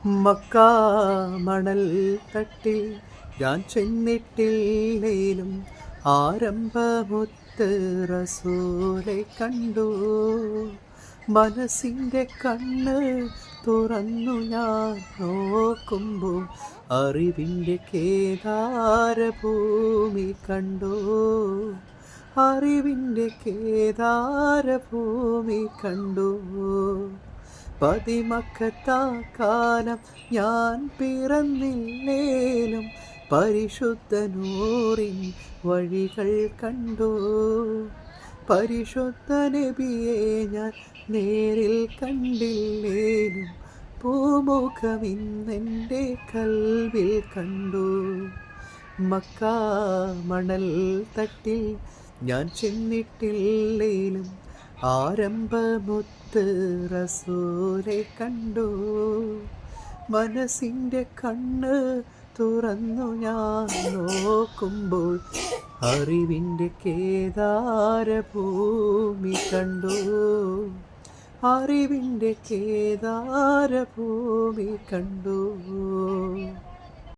മക്കാ മണൽ തട്ടിൽ ഞാൻ ചെന്നിട്ടില്ലേലും ആരംഭമൊത്ത് റസൂലെ കണ്ടു. മനസ്സിൻ്റെ കണ്ണ് തുറന്നു ഞാൻ നോക്കുമ്പോൾ അറിവിൻ്റെ കേദാരഭൂമി കണ്ടു. അറിവിൻ്റെ കേദാരഭൂമി കണ്ടു. പതിമക്കത്താ കാലം ഞാൻ പിറന്നില്ലേലും പരിശുദ്ധ നൂറിൻ വഴികൾ കണ്ടു. പരിശുദ്ധ നബിയെ ഞാൻ നേരിൽ കണ്ടില്ലേലും പൂമുഖമിന്നെൻ്റെ കൽവിൽ കണ്ടു. മക്കാ മണൽ തട്ടിൽ ഞാൻ ചെന്നിട്ടില്ലേലും ആരംഭമൊത്ത് റസൂലെ കണ്ടു. മനസ്സിൻ്റെ കണ്ണ് തുറന്നു ഞാൻ നോക്കുമ്പോൾ അറിവിൻ്റെ കേദാരഭൂമി കണ്ടു. അറിവിൻ്റെ കേദാരഭൂമി കണ്ടു.